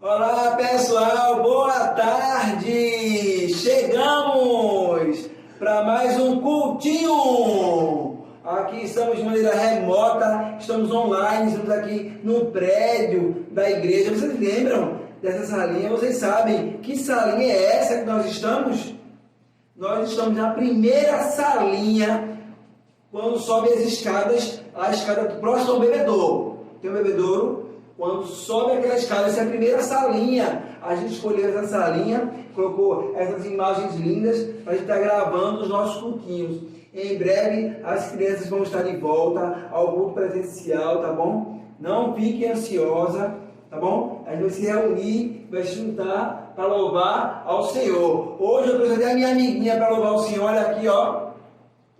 Olá pessoal, boa tarde! Chegamos para mais um cultinho! Aqui estamos de maneira remota, estamos online, estamos aqui no prédio da igreja. Vocês lembram dessa salinha? Vocês sabem que salinha é essa que nós estamos? Nós estamos na primeira salinha, quando sobe as escadas, a escada próxima ao bebedouro. Tem um bebedouro. Quando sobe aquela escada, essa é a primeira salinha. A gente escolheu essa salinha, colocou essas imagens lindas para a gente estar gravando os nossos cultinhos. Em breve, as crianças vão estar de volta ao culto presencial, tá bom? Não fique ansiosa, tá bom? A gente vai se reunir, vai se juntar para louvar ao Senhor. Hoje eu trouxe até a minha amiguinha para louvar o Senhor. Olha aqui, ó.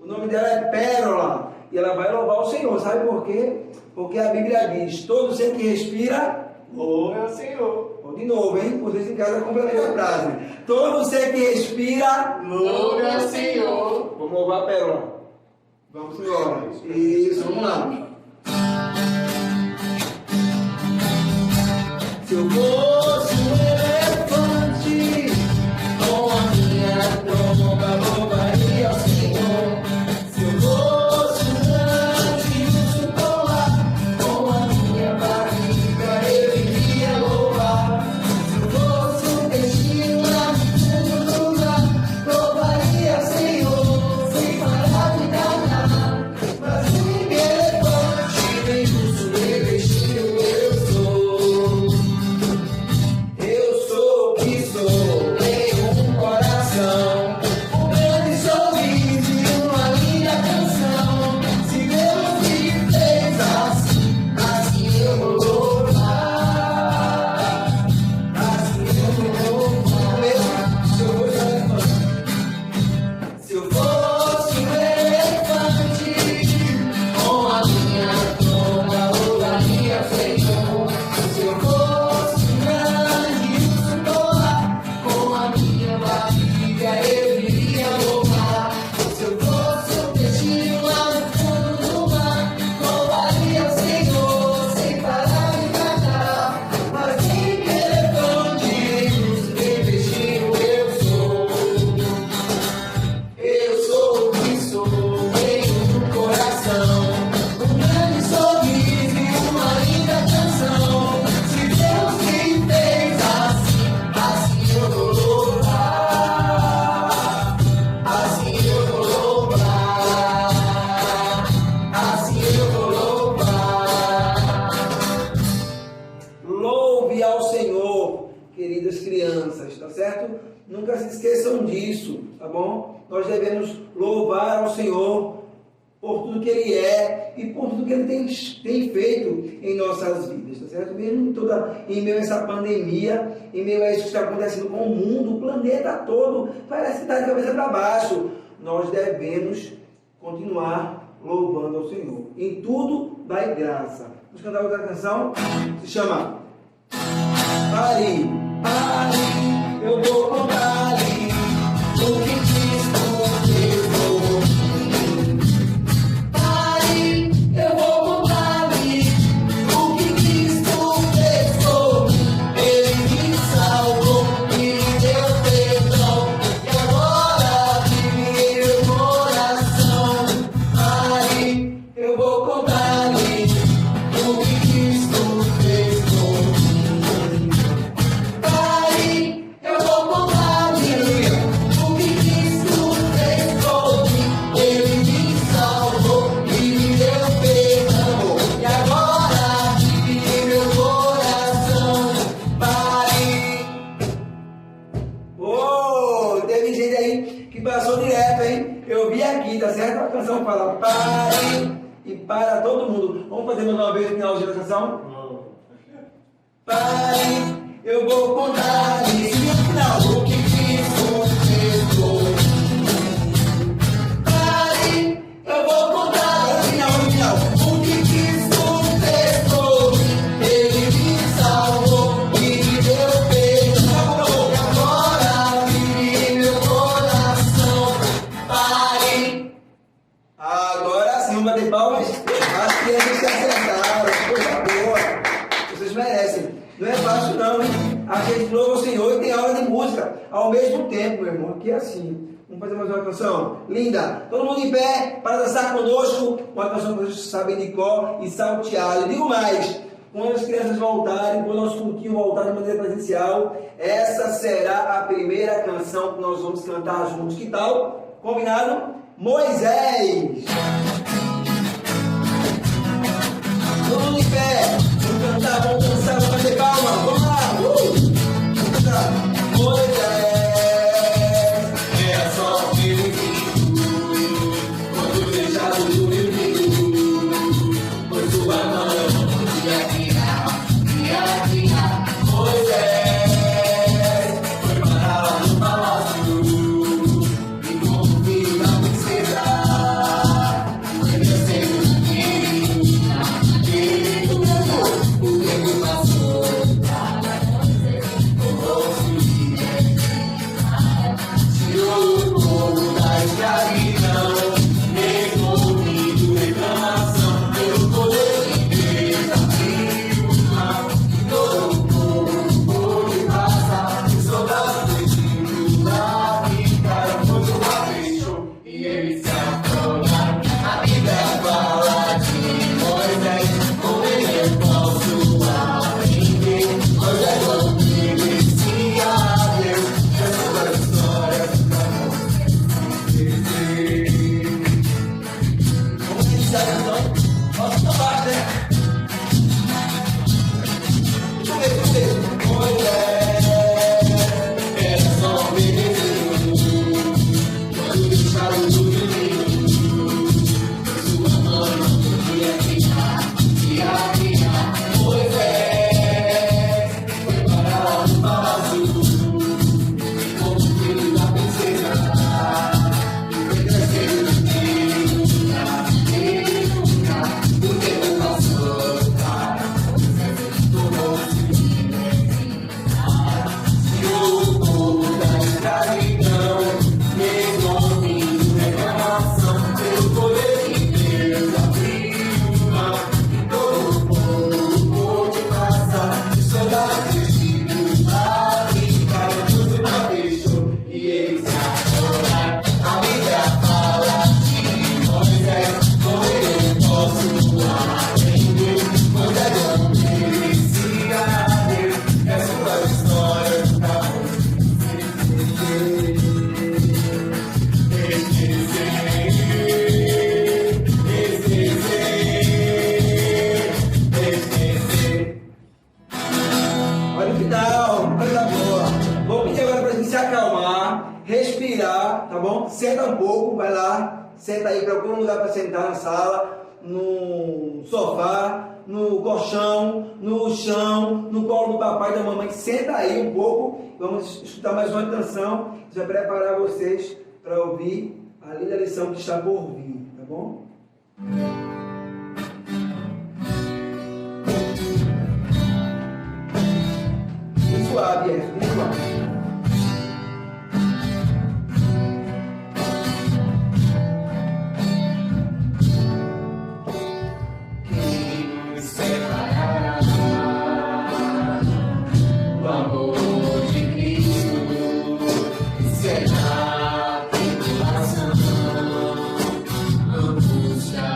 O nome dela é Pérola. E ela vai louvar o Senhor. Sabe por quê? Porque a Bíblia diz: todo ser que respira, louve ao Senhor. De novo, hein? Vocês em casa complementam a frase. Todo ser que respira, louve ao Senhor. Vamos louvar a Pérola. Vamos embora. Isso, vamos lá. Se eu fosse um elefante, com a minha tromba louvaria ao Senhor. Se eu fosse um grande urso polar, com a minha barriga eu iria louvar. Se eu fosse um peixinho lá no fundo do mar, louvaria ao Senhor, sem parar de cantar. Mas um elefante, nem urso, nem peixinho eu sou. Eu sou o que sou, tenho um coração, um grande sorriso e uma linda canção. Se Deus me fez assim, assim eu vou louvar, assim eu vou louvar. Se eu fosse um elefante, com a minha tromba louvaria ao Senhor. Se eu fosse um grande urso polar, com a minha barriga eu iria louvar. Se eu fosse um peixinho lá no fundo do mar, louvaria ao Senhor, sem parar de cantar. Mas nem elefante, nem urso, nem peixinho eu sou. Eu sou o que sou, tenho um coração, um grande sorriso e uma linda canção. Se Deus me fez assim, assim eu vou louvar, assim eu vou louvar, assim eu vou louvar. Louve ao Senhor, queridas crianças, tá certo? Nunca se esqueçam disso, tá bom? Nós devemos louvar ao Senhor por tudo que Ele é e por tudo que Ele tem feito em nossas vidas, tá certo? Mesmo em meio a essa pandemia, em meio a isso que está acontecendo com o mundo, o planeta todo parece que está de cabeça para baixo. Nós devemos continuar louvando ao Senhor. Em tudo dai graça. Vamos cantar outra canção? Se chama Pare, pare, eu vou contar-lhe o que Cristo fez por mim. Pare, eu vou contar-lhe o que Cristo fez por mim. Ele me salvou e me deu perdão, e agora vive em meu coração. Pare, eu vou contar-lhe o que Cristo fez por mim. Pare, eu vou contar-lhe o que Cristo fez por mim. Ele me salvou e me deu perdão, e agora vive em meu coração. Pare. Teve gente aí que passou direto, hein? Eu vi aqui, tá certo? A canção fala pare e para todo mundo. Vamos fazer mais uma vez o finalzinho da canção? Pare, eu vou contar-lhe no final o que Cristo fez por mim. Pare, eu vou contar no final o que Cristo fez por mim. Ele me salvou e me deu perdão, e agora vive em meu coração. Pare. Agora sim, vamos bater palmas. As crianças se acertaram, coisa boa. Vocês merecem. Não é fácil não, hein? a gente louva o Senhor e tem aula de música ao mesmo tempo, meu irmão. Aqui é assim. Vamos fazer mais uma canção? Linda! Todo mundo em pé para dançar conosco. Uma canção que vocês sabem de cor e salteado. Digo mais, quando as crianças voltarem, quando o nosso cultinho voltar de maneira presencial, essa será a primeira canção que nós vamos cantar juntos. Que tal? Combinado? Moisés! Todo mundo em pé! Vamos cantar, vamos dançar, vamos fazer palma! Vamos lá! Vamos cantar! Moisés! Senta um pouco, vai lá, senta aí, procura um lugar para sentar na sala, no sofá, no colchão, no chão, no colo do papai e da mamãe. Senta aí um pouco, vamos escutar mais uma canção, já preparar vocês para ouvir a linda lição que está por vir, tá bom? Bem suave, bem suave. Será que coração não busca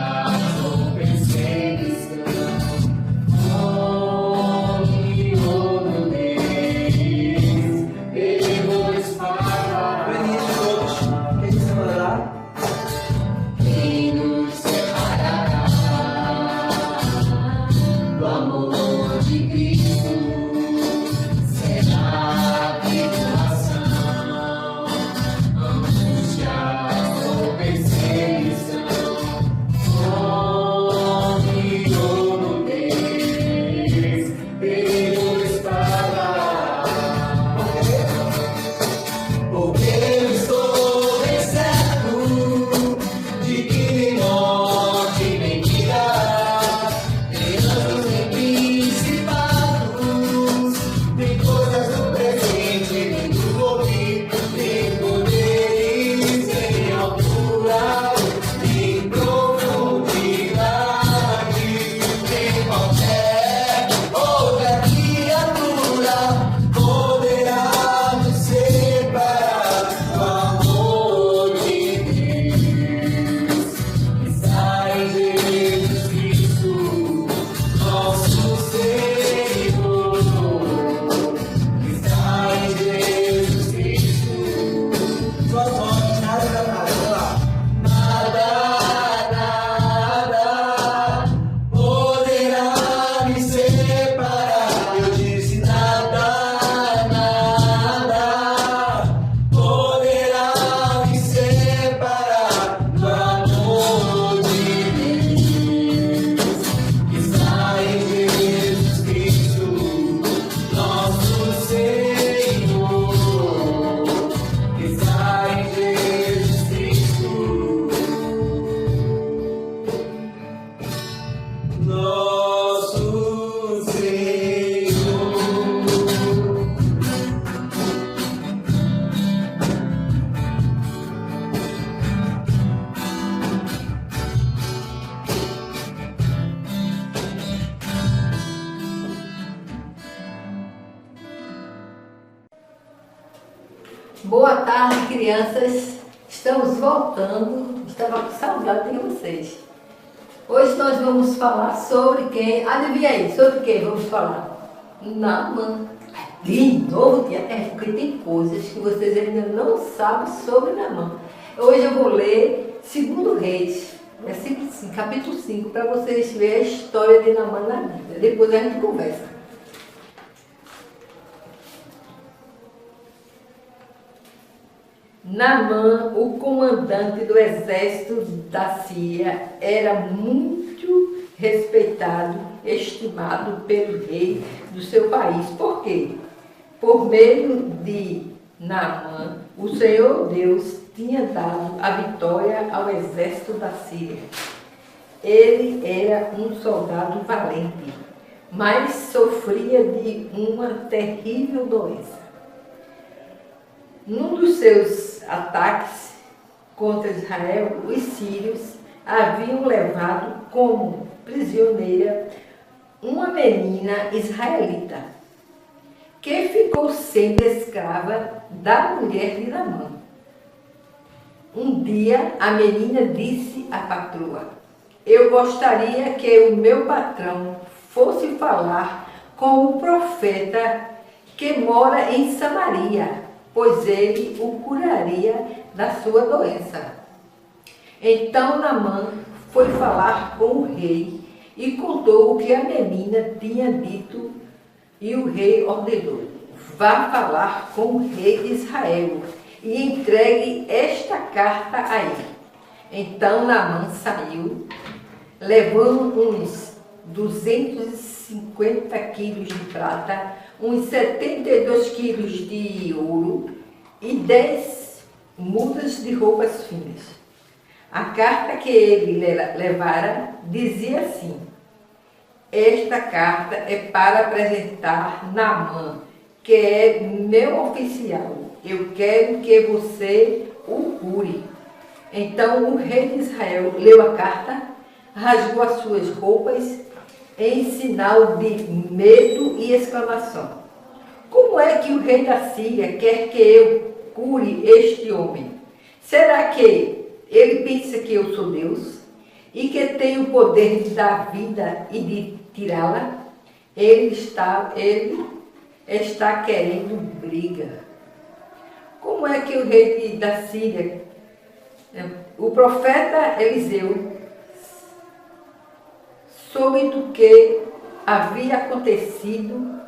Boa tarde, crianças. Estamos voltando. Estava com saudade de vocês. Hoje nós vamos falar sobre quem? Adivinha aí, sobre quem vamos falar? Naamã. De novo, porque tem coisas que vocês ainda não sabem sobre Naamã. Hoje eu vou ler 2 Reis, versículo 5, capítulo 5, para vocês verem a história de Naamã na Bíblia. Depois a gente conversa. Naamã, o comandante do exército da Síria, era muito respeitado, estimado pelo rei do seu país. Por quê? Por meio de Naamã, o Senhor Deus tinha dado a vitória ao exército da Síria. Ele era um soldado valente, mas sofria de uma terrível doença. Num dos seus ataques contra Israel, os sírios haviam levado como prisioneira uma menina israelita, que ficou sendo escrava da mulher de Naamã. Um dia a menina disse à patroa: eu gostaria que o meu patrão fosse falar com o profeta que mora em Samaria, pois ele o curaria da sua doença. Então Naamã foi falar com o rei e contou o que a menina tinha dito, e o rei ordenou: vá falar com o rei de Israel e entregue esta carta a ele. Então Naamã saiu, levando uns 250 quilos de prata, uns 72 quilos de ouro e 10 mudas de roupas finas. A carta que ele levara dizia assim: esta carta é para apresentar Naamã, que é meu oficial. Eu quero que você o cure. Então o rei de Israel leu a carta, rasgou as suas roupas em sinal de medo e exclamação: como é que o rei da Síria quer que eu cure este homem? Será que ele pensa que eu sou Deus e que tenho o poder de dar vida e de tirá-la? Ele está querendo briga. Como é que o rei da Síria, o profeta Eliseu, soube do que havia acontecido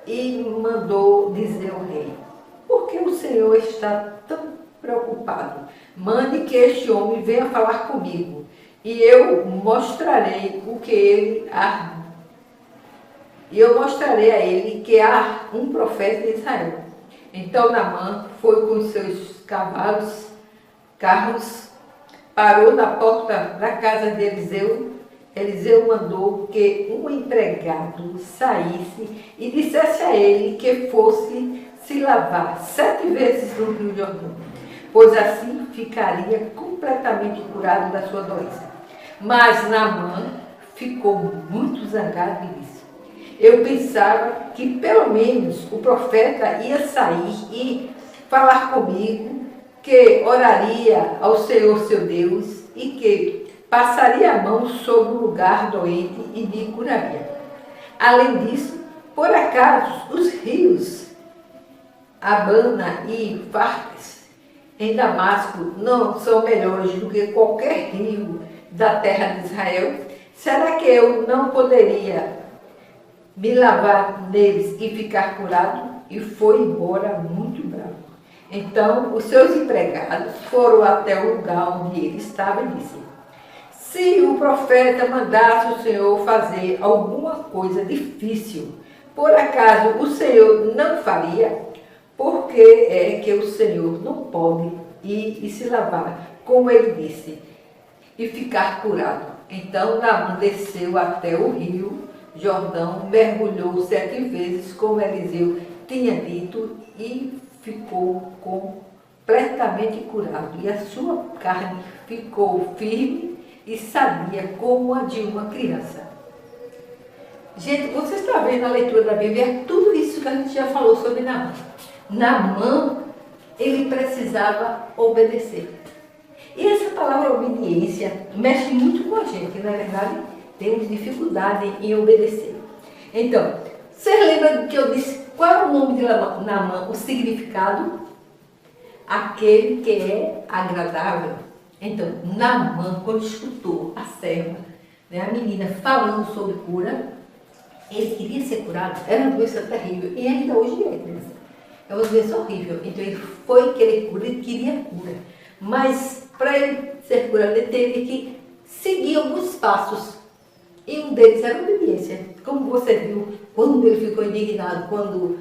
e mandou dizer ao rei: por que o Senhor está tão preocupado? Mande que este homem venha falar comigo, e eu mostrarei a ele que há um profeta em Israel. Então Naamã foi com seus carros, parou na porta da casa de Eliseu. Eliseu mandou que um empregado saísse e dissesse a ele que fosse se lavar 7 vezes no Rio Jordão, pois assim ficaria completamente curado da sua doença. Mas Naamã ficou muito zangado e disse: eu pensava que pelo menos o profeta ia sair e falar comigo, que oraria ao Senhor seu Deus e que passaria a mão sobre o lugar doente e me curaria. Além disso, por acaso, os rios Abana e Fartes em Damasco não são melhores do que qualquer rio da terra de Israel? Será que eu não poderia me lavar neles e ficar curado? E foi embora muito bravo. Então os seus empregados foram até o lugar onde ele estava e disseram: se o profeta mandasse o Senhor fazer alguma coisa difícil, por acaso o Senhor não faria? Porque é que o Senhor não pode ir e se lavar, como ele disse, e ficar curado? Então Naamã desceu até o rio Jordão, mergulhou 7 vezes, como Eliseu tinha dito, e ficou completamente curado. E a sua carne ficou firme e sadia como a de uma criança. Gente, você está vendo a leitura da Bíblia, é tudo isso que a gente já falou sobre Naamã. Naamã ele precisava obedecer. E essa palavra obediência mexe muito com a gente, na verdade, temos dificuldade em obedecer. Então, você lembra do que eu disse? Qual é o nome de Naamã? O significado? Aquele que é agradável. Então, Naamã, quando escutou a serva, né, a menina falando sobre cura, ele queria ser curado. Era uma doença terrível. E ainda hoje é uma doença horrível. Então, ele foi querer cura, ele queria cura. Mas, para ele ser curado, ele teve que seguir alguns passos. E um deles era a obediência. Como você viu, quando ele ficou indignado, quando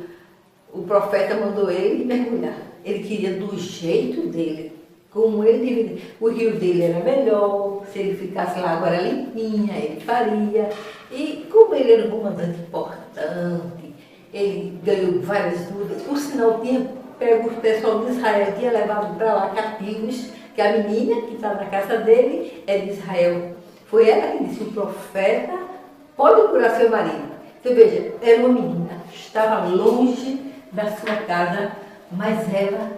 o profeta mandou ele mergulhar. Ele queria do jeito dele, como ele deveria. O rio dele era melhor, se ele ficasse lá agora limpinha, ele faria. E como ele era um comandante importante, ele ganhou várias dúvidas. Por sinal, tinha pego o pessoal de Israel, tinha levado para lá cativos, que a menina que está na casa dele é de Israel. Foi ela que disse, o profeta pode curar seu marido. Então veja, era uma menina, estava longe da sua casa, mas ela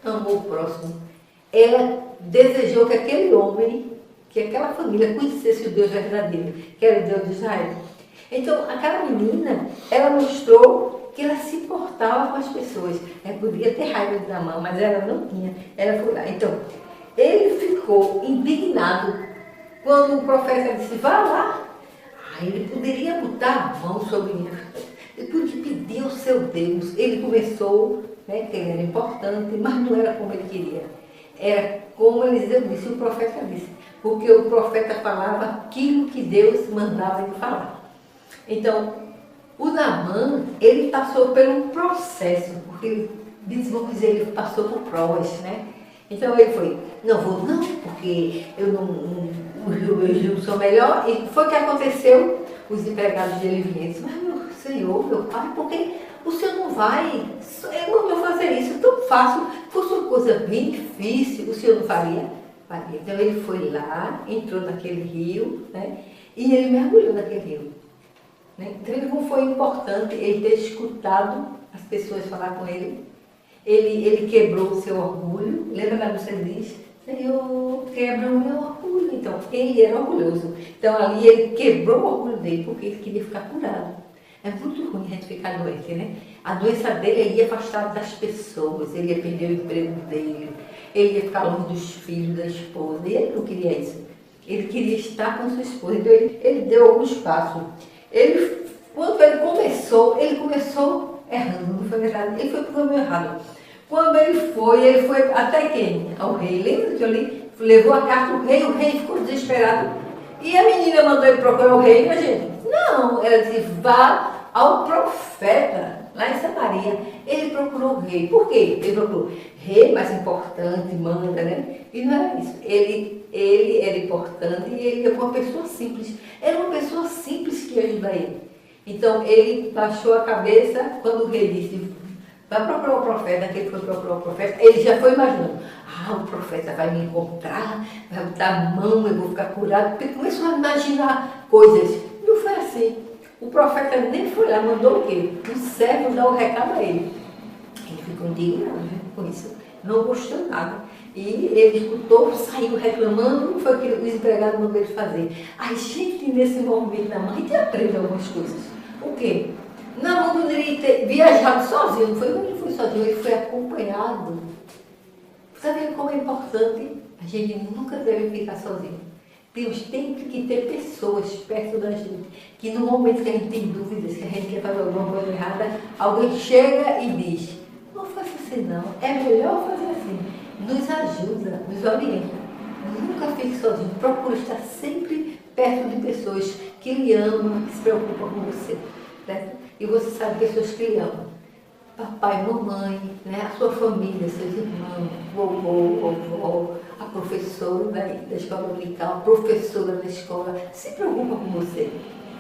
amou o próximo. Ela desejou que aquele homem, que aquela família conhecesse o Deus verdadeiro, que era o Deus de Israel. Então, aquela menina, ela mostrou que ela se importava com as pessoas. Ela podia ter raiva de Naamã, mas ela não tinha. Ela foi lá. Então, ele ficou indignado quando o profeta disse, vá lá. Ele poderia botar a mão sobre mim. Ele podia pedir ao seu Deus. Ele começou, né, que ele era importante, mas não era como ele queria. Era como Eliseu disse, o profeta disse. Porque o profeta falava aquilo que Deus mandava ele falar. Então, o Naamã, ele passou por um processo, porque ele, vamos dizer, ele passou por provas, né? Então ele foi, não vou não, porque eu não sou melhor. E foi o que aconteceu, os empregados dele vinham e disse, mas meu Senhor, meu Pai, por que o Senhor não vai? Eu não vou fazer isso tão fácil, fosse uma coisa bem difícil, o Senhor não faria? Faria. Então ele foi lá, entrou naquele rio, né? E ele mergulhou naquele rio. Né? Então como foi importante ele ter escutado as pessoas falar com ele. Ele quebrou o seu orgulho. Lembra da música que diz? Senhor, quebra o meu orgulho. Então, ele era orgulhoso. Então, ali ele quebrou o orgulho dele porque ele queria ficar curado. É muito ruim a gente ficar doente, né? A doença dele ia afastar das pessoas, ele ia perder o emprego dele, ele ia ficar longe dos filhos, da esposa. E ele não queria isso. Ele queria estar com sua esposa. Então, ele deu alguns passos. Quando ele começou errando, não foi verdade? Ele foi para o caminho errado. Quando ele foi até quem? Ao rei. Lembra que eu li? Levou a carta ao rei, o rei ficou desesperado. E a menina mandou ele procurar o rei, mas gente, não, ela disse, vá ao profeta, lá em Samaria. Ele procurou o rei. Por quê? Ele procurou rei mais importante, manda, né? E não era isso. Ele era importante e ele era uma pessoa simples. Era uma pessoa simples que ia ajudar ele. Então, ele baixou a cabeça quando o rei disse, vai procurar o profeta, que ele foi procurar o profeta, ele já foi imaginando, o profeta vai me encontrar, vai botar a mão, eu vou ficar curado, porque começou a imaginar coisas. Não foi assim. O profeta nem foi lá, mandou o quê? O servo dar o recado a ele. Ele ficou indignado com isso, não gostou nada. E ele escutou, saiu reclamando, foi o que os empregados mandaram ele fazer. A gente, nesse momento na mão, a gente aprende algumas coisas. O quê? Naamã poderia ter viajado sozinho, não foi? Ele foi sozinho, ele foi acompanhado. Está vendo como é importante? A gente nunca deve ficar sozinho. Deus tem que ter pessoas perto da gente, que no momento que a gente tem dúvidas, que a gente quer fazer alguma coisa errada, alguém chega e diz, não faça assim não, é melhor fazer assim. Nos ajuda, nos orienta. Nunca fique sozinho, procure estar sempre perto de pessoas que lhe amam, que se preocupam com você. Certo? E você sabe pessoas que lhe amam. Papai, mamãe, né? A sua família, seus irmãos, vovô, vovó, a professora da escola dominical, a professora da escola, se preocupa com você.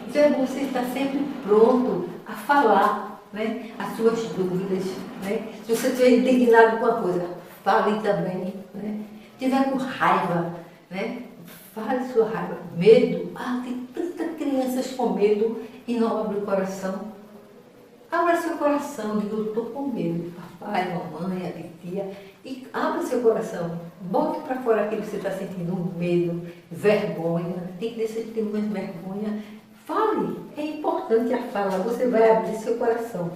Então você está sempre pronto a falar, né, as suas dúvidas. Né? Se você estiver indignado com uma coisa, fale também. Né? Se estiver com raiva, né? Fale sua raiva. Medo, tem tantas crianças com medo e não abre o coração. Abra seu coração, diga, eu estou com medo. Papai, mamãe, a titia. E abra seu coração. Bote para fora aquilo que você está sentindo, medo, vergonha. Tem que deixar de ter mais vergonha. Fale. É importante a fala. Você vai abrir seu coração.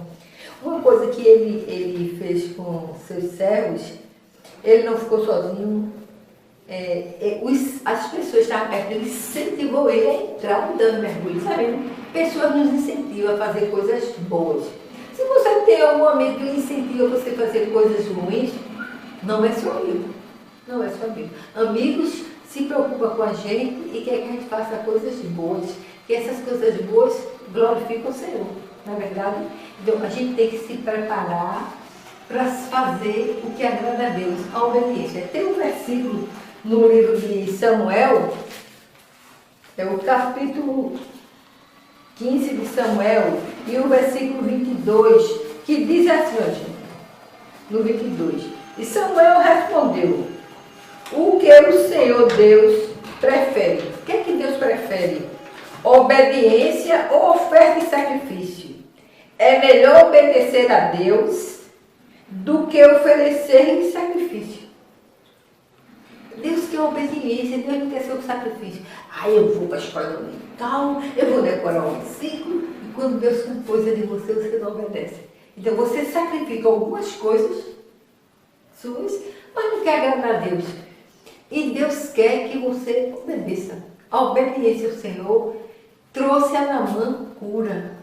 Uma coisa que ele fez com seus servos, ele não ficou sozinho. As pessoas estavam perto, ele incentivou ele a entrar dando mergulho, sabe? Pessoas nos incentivam a fazer coisas boas. Se você tem algum amigo que lhe incentiva você a fazer coisas ruins, não é seu amigo. Não é seu amigo. Amigos se preocupam com a gente e quer que a gente faça coisas boas. Que essas coisas boas glorificam o Senhor. Não é verdade? Então a gente tem que se preparar para fazer o que agrada a Deus, a obediência. Tem um versículo no livro de Samuel, é o capítulo 15 de Samuel, e o versículo 22, que diz assim, ó, gente, no 22, e Samuel respondeu, o que o Senhor Deus prefere? O que é que Deus prefere? Obediência ou oferta e sacrifício? É melhor obedecer a Deus do que oferecer em sacrifício. Deus quer obediência, Deus não quer seu sacrifício. Eu vou para a escola dominical, eu vou decorar um versículo, e quando Deus tem coisa de você, você não obedece. Então você sacrifica algumas coisas suas, mas não quer agradar a Deus. E Deus quer que você obedeça. A obediência ao Senhor trouxe a Naamã cura.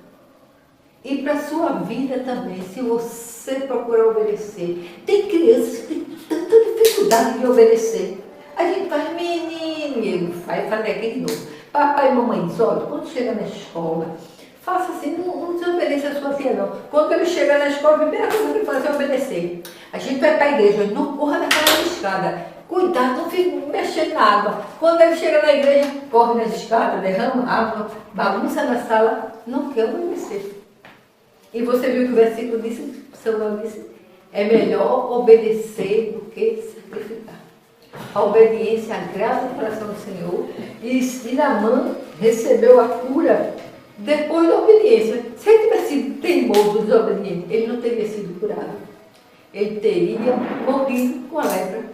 E para a sua vida também, se você procurar obedecer. Tem crianças que têm tanta dificuldade de obedecer. A gente faz, menino, vai fazer aqui de novo. Papai e mamãe diz, olha, quando chega na escola, faça assim, não desobedeça a sua tia não. Quando ele chega na escola, a primeira coisa que ele faz é obedecer. A gente vai para a igreja, não corra naquela escada. Cuidado, não fique mexendo na água. Quando ele chega na igreja, corre nas escadas, derrama água, bagunça na sala, não quer obedecer. E você viu que o versículo disse, Samuel disse, é melhor obedecer do que sacrificar. A obediência agrada o coração do Senhor. E Naamã recebeu a cura depois da obediência. Se ele tivesse sido teimoso, desobediente, ele não teria sido curado. Ele teria morrido com a lepra.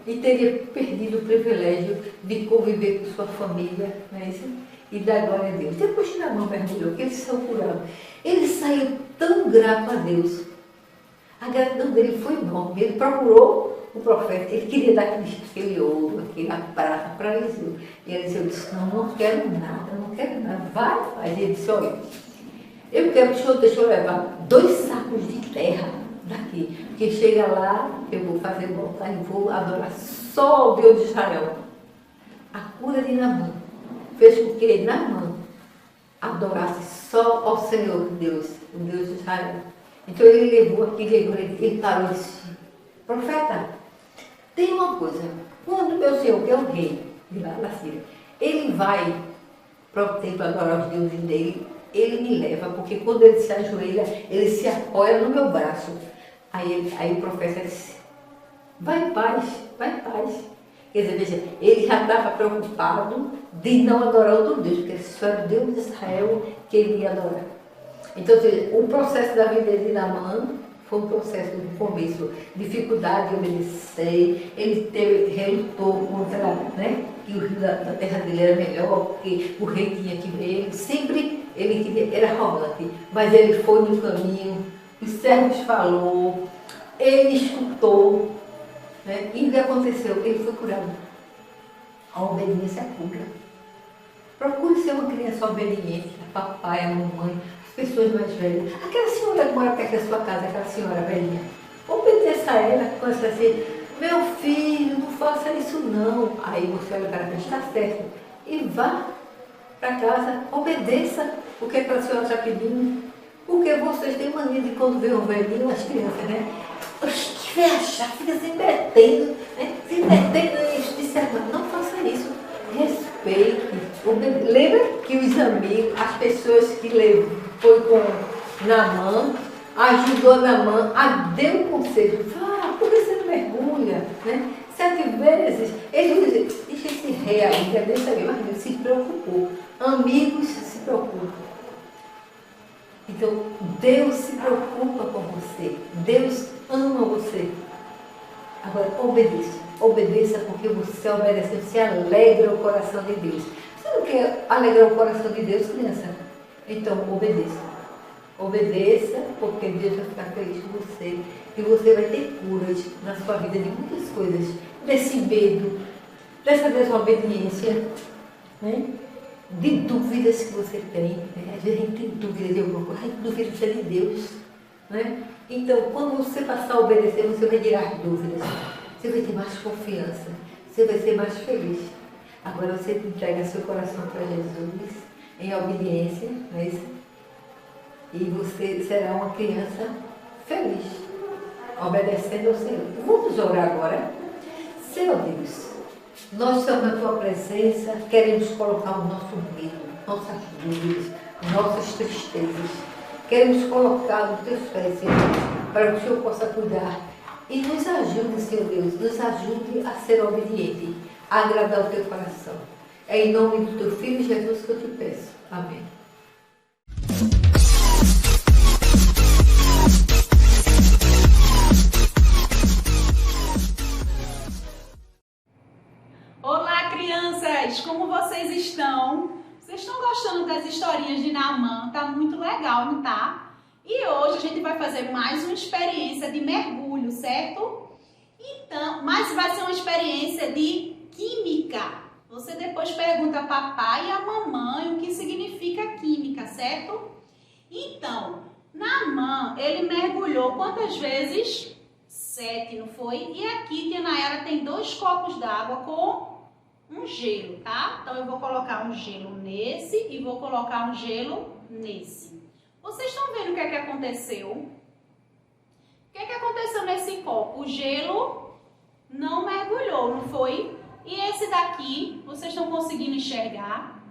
E teria perdido o privilégio de conviver com sua família, não é isso? E dar glória a Deus. Depois que Naamã mergulhou, que ele saiu curado, ele saiu tão grato a Deus. A gratidão dele foi enorme. Ele procurou o profeta, ele queria dar aquele ouro, aquela prata para Eliseu. E Eliseu disse, não quero nada, não quero nada. Vai, faz. Ele disse, olha, eu quero que o senhor deixe eu levar 2 sacos de terra daqui. Porque chega lá, eu vou fazer voltar e vou adorar só o Deus de Israel. A cura de Naamã fez com que Naamã adorasse só ao Senhor Deus, o Deus de Israel. Então ele levou aquilo, ele parou e disse, profeta, tem uma coisa, quando meu Senhor, que é o rei de lá da Síria, ele vai para o templo adorar os deuses dele, ele me leva, porque quando ele se ajoelha, ele se apoia no meu braço. Aí o profeta disse, vai em paz, vai em paz. Quer dizer, veja, ele já estava preocupado de não adorar outro Deus, porque só era o Deus de Israel que ele ia adorar. Então, o processo da vida de Naamã foi um processo no começo, dificuldade de obedecer, ele relutou contra, né, que o rio da terra dele era melhor, porque o rei tinha que ver ele, sempre ele queria, era arrogante, mas ele foi no caminho, os servos falou, ele escutou, né, e o que aconteceu? Ele foi curado. A obediência cura. Procure ser uma criança obediente, a papai, a mamãe, pessoas mais velhas. Aquela senhora que mora perto da sua casa, aquela senhora velhinha. Obedeça a ela, quando você assim, meu filho, não faça isso não. Aí você olha para ela, está certo. E vá para casa, obedeça o que aquela senhora está pedindo. Porque vocês têm mania de quando vê um velhinho, as crianças, né? Fecha, fica se metendo, né? Se metendo em dissertar. Não faça isso. Respeite. Lembra que os amigos, as pessoas que foi com Naamã, ajudou Naamã, deu um conselho. Por que você não mergulha? Né? 7 vezes. Ele disse, deixa esse rei aí, quer deixa aí. Mas ele se preocupou. Amigos se preocupam. E Então, Deus se preocupa com você. Deus ama você. Agora, obedeça. Obedeça porque você obedece, você alegra o coração de Deus. Você não quer alegrar o coração de Deus, criança? Então, obedeça. Obedeça, porque Deus vai ficar feliz com você. E você vai ter curas na sua vida de muitas coisas. Desse medo, dessa desobediência, né? De dúvidas que você tem. Né? Às vezes a gente tem dúvida de alguma coisa. Ai, dúvida de Deus. Né? Então, quando você passar a obedecer, você vai tirar as dúvidas. Você vai ter mais confiança. Você vai ser mais feliz. Agora você entrega seu coração para Jesus em obediência, não é isso? E você será uma criança feliz, obedecendo ao Senhor. Vamos orar agora. Senhor Deus, nós estamos na Tua presença, queremos colocar o nosso medo, nossas dúvidas, nossas tristezas. Queremos colocar nos Teus pés, Senhor, para que o Senhor possa cuidar. E nos ajude, Senhor Deus, nos ajude a ser obediente, a agradar o Teu coração. É em nome do Teu Filho Jesus que eu te peço. Amém. Olá, crianças! Como vocês estão? Vocês estão gostando das historinhas de Naamã? Tá muito legal, não tá? E hoje a gente vai fazer mais uma experiência de mergulho, certo? Então, mas vai ser uma experiência de química. Você depois pergunta a papai e a mamãe o que significa química, certo? Então, Naamã, ele mergulhou quantas vezes? 7, não foi? E aqui, tia Nayara, tem 2 copos d'água com um gelo, tá? Então, eu vou colocar um gelo nesse e vou colocar um gelo nesse. Vocês estão vendo o que é que aconteceu? O que é que aconteceu nesse copo? O gelo não mergulhou, não foi? E esse daqui, vocês estão conseguindo enxergar?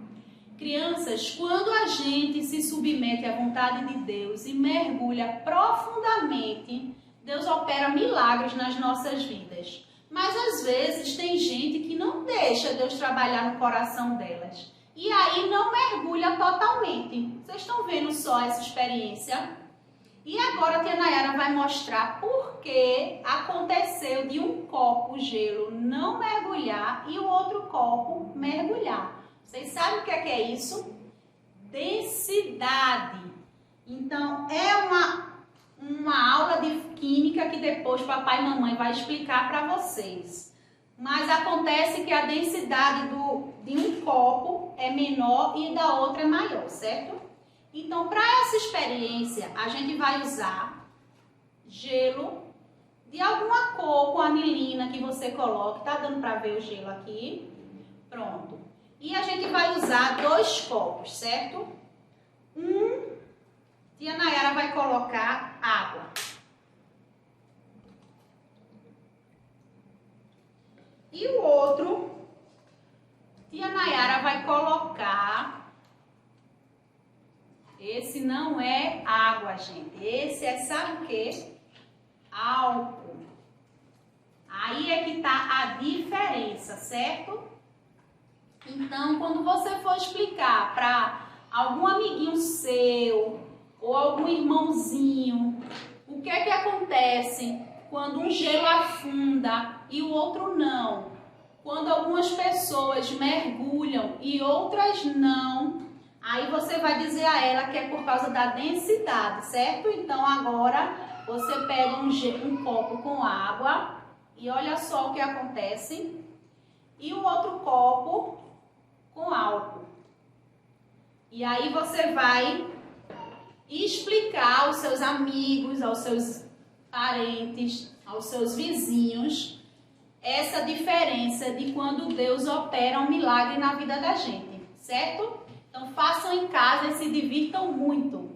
Crianças, quando a gente se submete à vontade de Deus e mergulha profundamente, Deus opera milagres nas nossas vidas. Mas às vezes tem gente que não deixa Deus trabalhar no coração delas. E aí não mergulha totalmente. Vocês estão vendo só essa experiência? E agora a tia Nayara vai mostrar por que aconteceu de um copo gelo não mergulhar e o outro copo mergulhar. Vocês sabem o que é isso? Densidade. Então, é uma aula de química que depois papai e mamãe vai explicar para vocês. Mas acontece que a densidade de um copo é menor e da outra é maior, certo? Então, para essa experiência, a gente vai usar gelo de alguma cor com anilina que você coloque. Tá dando para ver o gelo aqui? Pronto. E a gente vai usar 2 copos, certo? Tia Nayara vai colocar água. E o outro, tia Nayara vai colocar, esse não é água, gente, esse é, sabe o quê? Álcool. Aí é que tá a diferença, certo? Então, quando você for explicar para algum amiguinho seu ou algum irmãozinho, o que é que acontece quando um gelo afunda e o outro não? Quando algumas pessoas mergulham e outras não, aí você vai dizer a ela que é por causa da densidade, certo? Então agora você pega um copo com água e olha só o que acontece. E o outro copo com álcool. E aí você vai explicar aos seus amigos, aos seus parentes, aos seus vizinhos, essa diferença de quando Deus opera um milagre na vida da gente, certo? Então façam em casa e se divirtam muito.